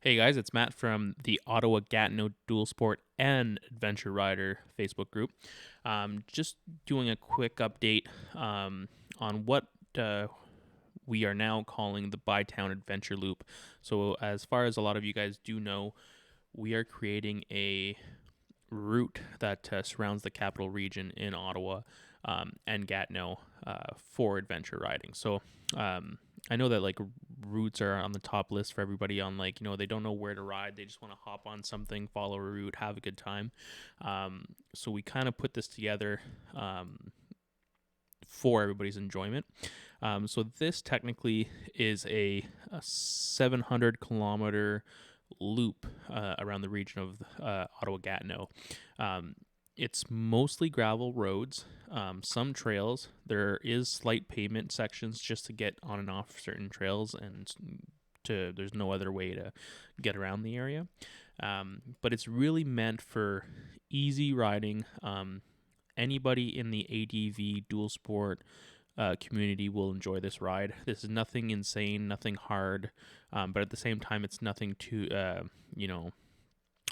Hey guys, it's Matt from the Ottawa Gatineau Dual Sport and Adventure Rider Facebook group. Just doing a quick update on what we are now calling the Bytown Adventure Loop. So, as far as a lot of you guys do know, we are creating a route that surrounds the capital region in Ottawa and Gatineau for adventure riding. So I know that like routes are on the top list for everybody on they don't know where to ride. They just want to hop on something, follow a route, have a good time. So we kind of put this together for everybody's enjoyment. So this technically is a 700-kilometer loop around the region of Ottawa Gatineau. It's mostly gravel roads, some trails. There is slight pavement sections just to get on and off certain trails, and there's no other way to get around the area. But it's really meant for easy riding. Anybody in the ADV dual sport community will enjoy this ride. This is nothing insane, nothing hard, but at the same time, it's nothing too,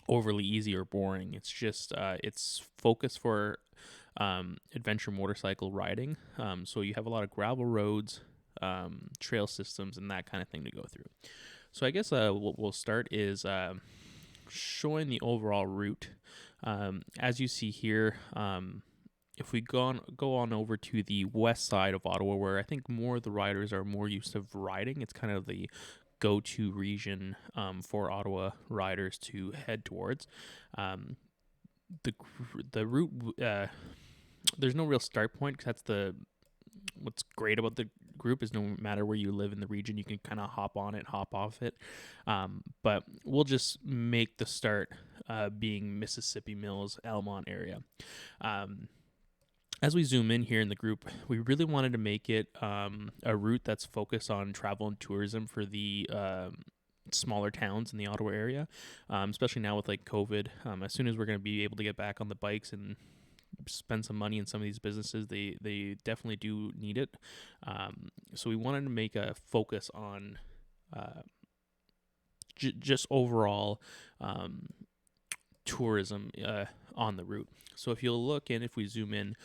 overly easy or boring. It's just it's focused for adventure motorcycle riding. So you have a lot of gravel roads, trail systems, and that kind of thing to go through. So I guess what we'll start is showing the overall route. As you see here, if we go on over to the west side of Ottawa, where I think more of the riders are more used to riding, it's kind of the go-to region for Ottawa riders to head towards. The route, there's no real start point, because what's great about the group is no matter where you live in the region, you can kind of hop on it, hop off it. But we'll just make the start being Mississippi Mills, Elmont area. As we zoom in here in the group, we really wanted to make it a route that's focused on travel and tourism for the smaller towns in the Ottawa area, especially now with like COVID. As soon as we're going to be able to get back on the bikes and spend some money in some of these businesses, they definitely do need it. So we wanted to make a focus on just overall tourism on the route. So if you'll look in, if we zoom in,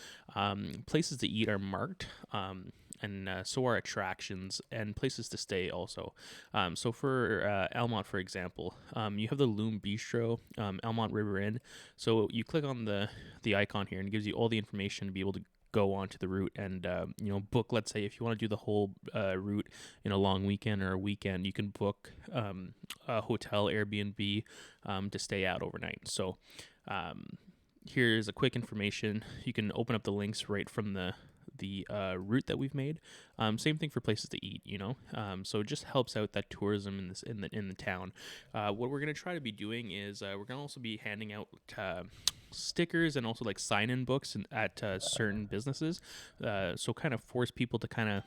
places to eat are marked, and so are attractions and places to stay also. So for Elmont, for example, you have the Loom Bistro, Elmont River Inn. So you click on the icon here, and it gives you all the information to be able to go onto the route and book. Let's say if you want to do the whole route in a long weekend or a weekend, you can book a hotel, Airbnb, to stay out overnight. So here's a quick information. You can open up the links right from the route that we've made. Same thing for places to eat, so it just helps out that tourism in the town. What we're going to try to be doing is we're going to also be handing out stickers and also like sign-in books at certain businesses, so kind of force people to kind of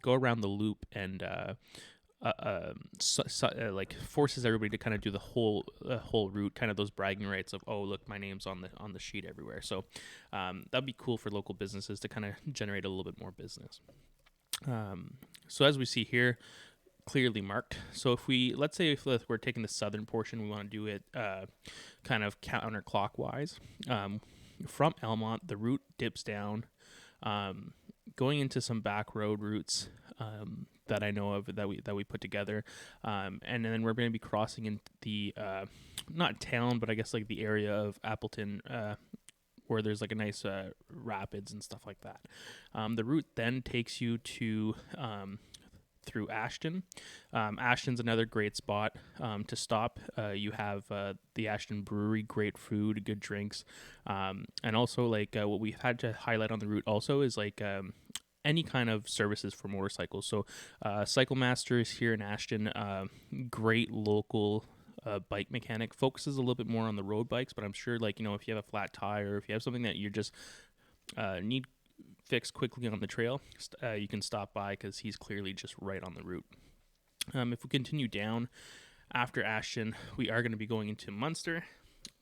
go around the loop and like forces everybody to kind of do the whole route, kind of those bragging rights of, oh look, my name's on the sheet everywhere. So that'd be cool for local businesses to kind of generate a little bit more business. So as we see here, clearly marked. So let's say if we're taking the southern portion, we want to do it kind of counterclockwise. From Elmont, the route dips down, going into some back road routes that I know of that we put together, and then we're going to be crossing in the not town, but I guess like the area of Appleton, where there's like a nice rapids and stuff like that. The route then takes you to through Ashton. Ashton's another great spot to stop. You have the Ashton Brewery, great food, good drinks, and also like what we had to highlight on the route also is like any kind of services for motorcycles. So Cycle Masters here in Ashton, great local bike mechanic, focuses a little bit more on the road bikes, but I'm sure if you have a flat tire, if you have something that you just need fixed quickly on the trail, you can stop by because he's clearly just right on the route. If we continue down after Ashton, we are going to be going into Munster.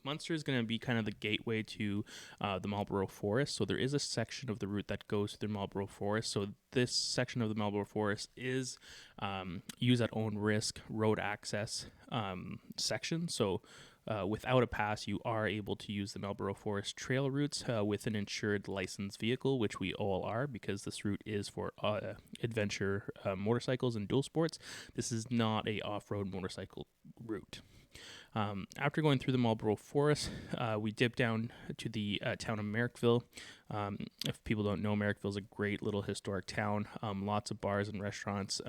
Munster is going to be kind of the gateway to the Marlborough Forest. So there is a section of the route that goes through the Marlborough Forest. So this section of the Marlborough Forest is use at own risk road access section. So without a pass, you are able to use the Marlborough Forest trail routes with an insured licensed vehicle, which we all are because this route is for adventure motorcycles and dual sports. This is not a off-road motorcycle route. After going through the Marlborough Forest, we dip down to the town of Merrickville. If people don't know, Merrickville is a great little historic town. Lots of bars and restaurants,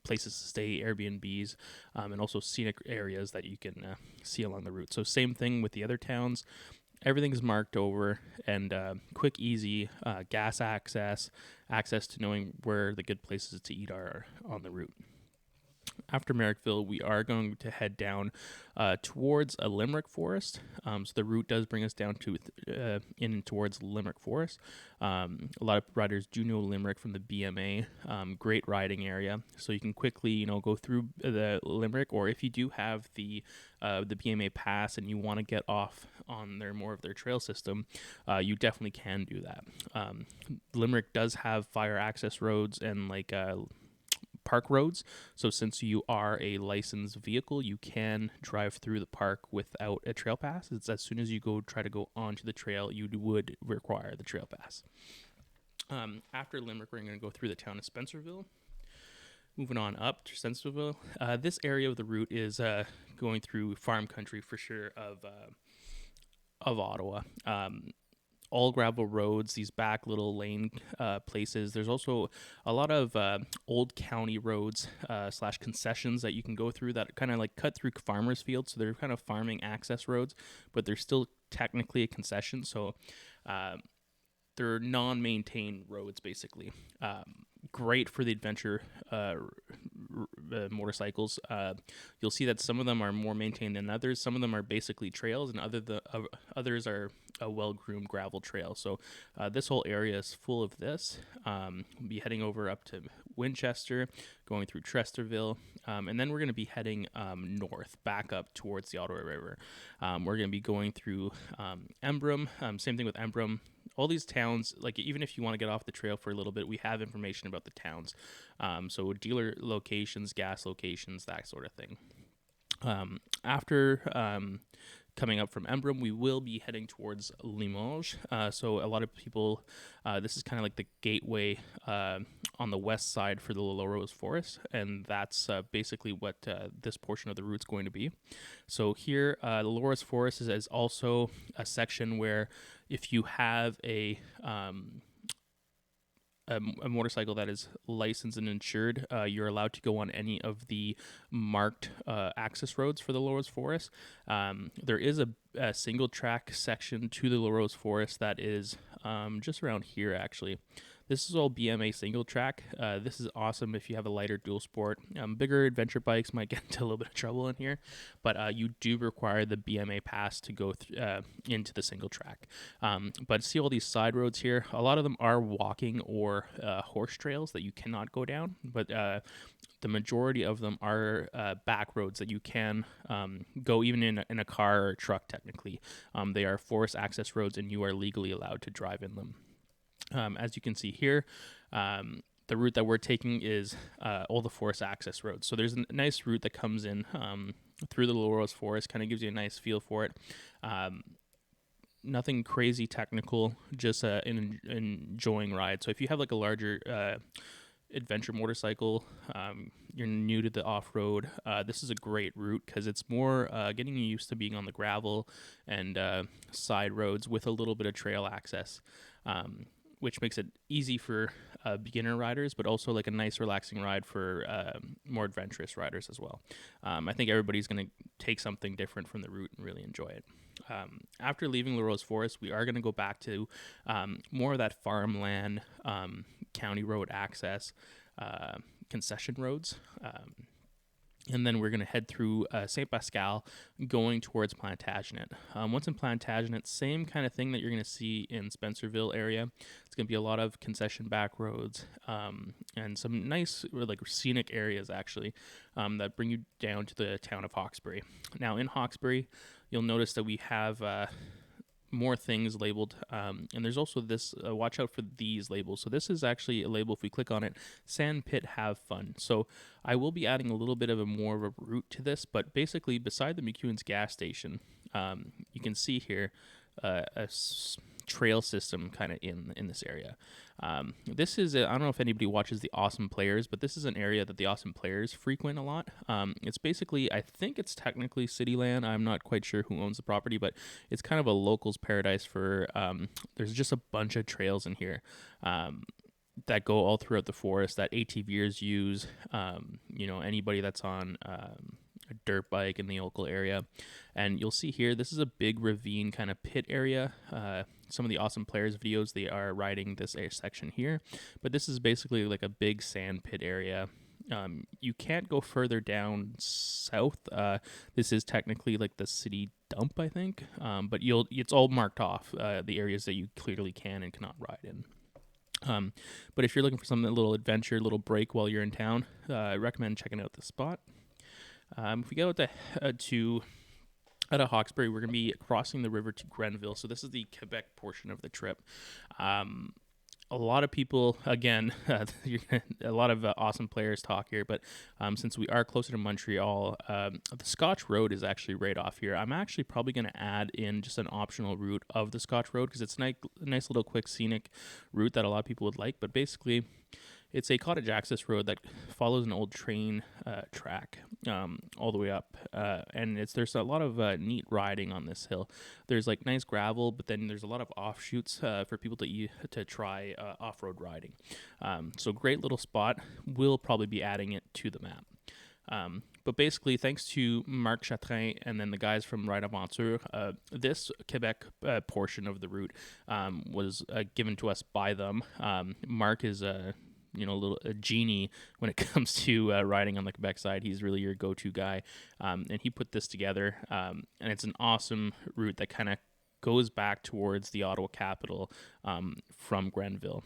places to stay, Airbnbs, and also scenic areas that you can see along the route. So same thing with the other towns. Everything's marked over and quick, easy gas access to knowing where the good places to eat are on the route. After Merrickville, we are going to head down towards a Limerick Forest. So the route does bring us down to in towards Limerick Forest. A lot of riders do know Limerick from the BMA. Great riding area, so you can quickly go through the Limerick, or if you do have the BMA pass and you want to get off on more of their trail system, you definitely can do that. Limerick does have fire access roads and park roads, so since you are a licensed vehicle, you can drive through the park without a trail pass. It's as soon as you try to go onto the trail, you would require the trail pass. After Limerick, we're going to go through the town of Spencerville. Moving on up to Spencerville, this area of the route is going through farm country for sure of Ottawa. All gravel roads, these back little lane places. There's also a lot of old county roads / concessions that you can go through that kind of cut through farmers' fields. So they're kind of farming access roads, but they're still technically a concession. So they're non-maintained roads, basically. Great for the adventure motorcycles. You'll see that some of them are more maintained than others. Some of them are basically trails, and others are a well-groomed gravel trail. So this whole area is full of this. We'll be heading over up to Winchester, going through Tresterville, and then we're going to be heading north, back up towards the Ottawa River. We're going to be going through Embrun. Same thing with Embrun. All these towns, even if you want to get off the trail for a little bit, we have information about the towns. So dealer locations, gas locations, that sort of thing. After coming up from Embrun, we will be heading towards Limoges. So a lot of people, this is kind of like the gateway on the west side for the Larose Forest, and that's basically what this portion of the route's going to be. So here, the Larose Forest is also a section where if you have a motorcycle that is licensed and insured, you're allowed to go on any of the marked access roads for the Larose Forest. There is a single track section to the Larose Forest that is just around here, actually. This is all BMA single track. This is awesome if you have a lighter dual sport. Bigger adventure bikes might get into a little bit of trouble in here, but you do require the BMA pass to go into the single track. But see all these side roads here? A lot of them are walking or horse trails that you cannot go down, but the majority of them are back roads that you can go even in a car or a truck, technically. They are forest access roads, and you are legally allowed to drive in them. As you can see here, the route that we're taking is all the forest access roads. So there's a nice route that comes in through the Larose Forest, kind of gives you a nice feel for it. Nothing crazy technical, just an enjoying ride. So if you have a larger adventure motorcycle, you're new to the off-road, this is a great route because it's more getting you used to being on the gravel and side roads with a little bit of trail access. Which makes it easy for beginner riders, but also a nice relaxing ride for more adventurous riders as well. I think everybody's going to take something different from the route and really enjoy it. After leaving Larose Forest, we are going to go back to more of that farmland, county road access, concession roads. And then we're going to head through St. Pascal, going towards Plantagenet. Once in Plantagenet, same kind of thing that you're going to see in Spencerville area. It's going to be a lot of concession back roads and some nice, like scenic areas actually that bring you down to the town of Hawkesbury. Now in Hawkesbury, you'll notice that we have more things labeled, and there's also this watch out for these labels. So this is actually a label. If we click on it, sand pit have fun. So I will be adding a little bit of a more of a route to this, but basically beside the McEwen's gas station, you can see here trail system kind of in this area. This is I don't know if anybody watches the Awesome Players, but this is an area that the Awesome Players frequent a lot. It's basically, I think it's technically city land. I'm not quite sure who owns the property, but it's kind of a local's paradise for there's just a bunch of trails in here that go all throughout the forest that ATVers use. Anybody that's on a dirt bike in the local area. And you'll see here, this is a big ravine kind of pit area. Some of the Awesome Players videos, they are riding this section here, but this is basically like a big sand pit area. You can't go further down south. This is technically like the city dump, I think, but it's all marked off, the areas that you clearly can and cannot ride in. But if you're looking for something, a little adventure, a little break while you're in town, I recommend checking out this spot. If we go out of Hawkesbury, we're going to be crossing the river to Grenville. So this is the Quebec portion of the trip. A lot of people, again, a lot of Awesome Players talk here, but since we are closer to Montreal, the Scotch Road is actually right off here. I'm actually probably going to add in just an optional route of the Scotch Road because it's a nice little quick scenic route that a lot of people would like, but basically it's a cottage access road that follows an old train track all the way up, and there's a lot of neat riding on this hill. There's like nice gravel, but then there's a lot of offshoots for people to try off-road riding. So great little spot. We'll probably be adding it to the map. But basically, thanks to Marc Chatrin and then the guys from Ride Aventure, this Quebec portion of the route was given to us by them. Marc is a genie when it comes to riding on the Quebec side. He's really your go-to guy, and he put this together, and it's an awesome route that kind of goes back towards the Ottawa capital from Grenville.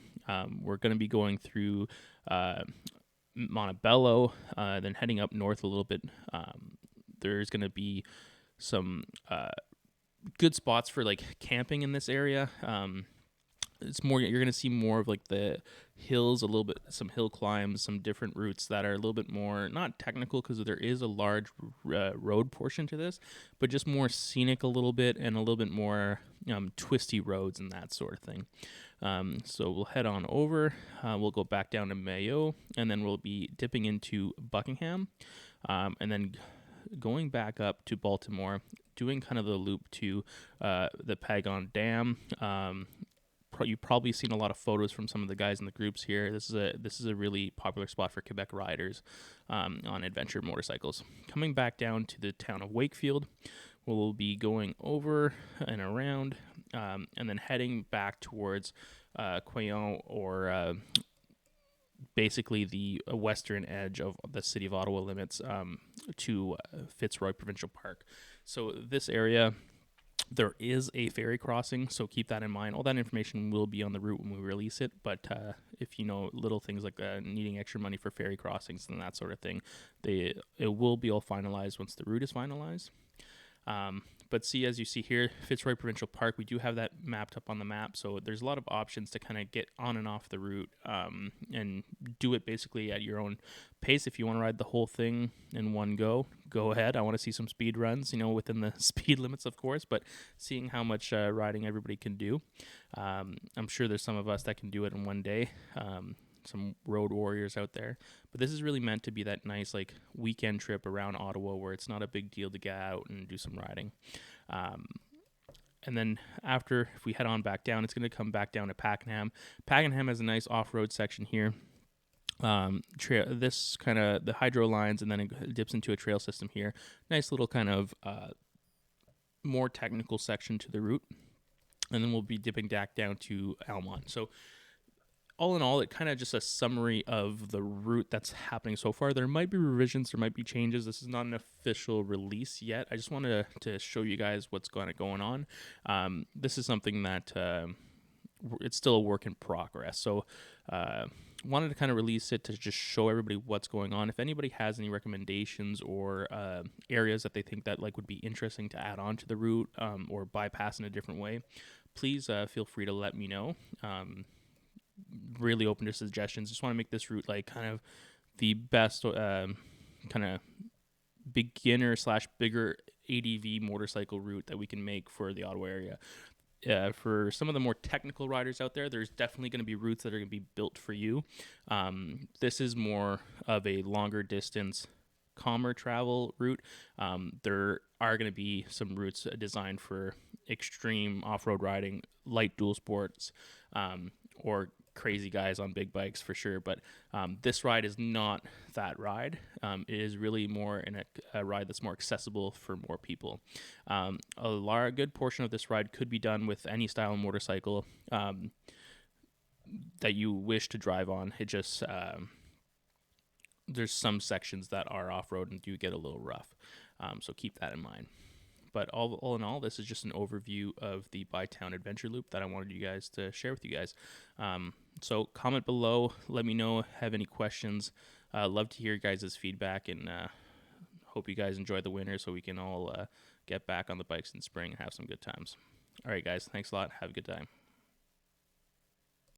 We're going to be going through Montebello, then heading up north a little bit. There's going to be some good spots for like camping in this area. It's more, you're going to see more of like the hills, a little bit, some hill climbs, some different routes that are a little bit more, not technical because there is a large road portion to this, but just more scenic a little bit and a little bit more twisty roads and that sort of thing. So we'll head on over, we'll go back down to Mayo, and then we'll be dipping into Buckingham, and then going back up to Baltimore, doing kind of the loop to the Pagon Dam. You've probably seen a lot of photos from some of the guys in the groups here. This is a really popular spot for Quebec riders on adventure motorcycles. Coming back down to the town of Wakefield, we'll be going over and around, and then heading back towards Quayon, or basically the western edge of the city of Ottawa limits, to Fitzroy Provincial Park. So this area, there is a ferry crossing, so keep that in mind. All that information will be on the route when we release it, but if you know little things like needing extra money for ferry crossings and that sort of thing, it will be all finalized once the route is finalized. But see, as you see here, Fitzroy Provincial Park, we do have that mapped up on the map, so there's a lot of options to kind of get on and off the route, and do it basically at your own pace. If you want to ride the whole thing in one go ahead. I want to see some speed runs, within the speed limits, of course, but seeing how much riding everybody can do. I'm sure there's some of us that can do it in one day. Some road warriors out there, but this is really meant to be that nice like weekend trip around Ottawa where it's not a big deal to get out and do some riding. And then after, if we head on back down, it's going to come back down to Pakenham. Pakenham has a nice off-road section here. This kind of the hydro lines, and then it dips into a trail system here. Nice little kind of more technical section to the route, and then we'll be dipping back down to Almont. So all in all, it kind of just a summary of the route that's happening so far. There might be revisions, there might be changes. This is not an official release yet. I just wanted to show you guys what's going on. This is something that it's still a work in progress. So wanted to kind of release it to just show everybody what's going on. If anybody has any recommendations or areas that they think that like would be interesting to add on to the route or bypass in a different way, please feel free to let me know. Really open to suggestions. Just want to make this route like kind of the best kind of beginner / bigger ADV motorcycle route that we can make for the Ottawa area. For some of the more technical riders out there, there's definitely going to be routes that are going to be built for you. This is more of a longer distance, calmer travel route. There are going to be some routes designed for extreme off-road riding, light dual sports, or crazy guys on big bikes for sure. But this ride is not that ride. It is really more in a ride that's more accessible for more people. A good portion of this ride could be done with any style of motorcycle that you wish to drive on. It just there's some sections that are off-road and do get a little rough, so keep that in mind. But all in all, this is just an overview of the Bytown Adventure Loop that I wanted you guys to share with you guys. So comment below. Let me know, have any questions. Love to hear your guys' feedback, and hope you guys enjoy the winter so we can all get back on the bikes in spring and have some good times. All right, guys. Thanks a lot. Have a good time.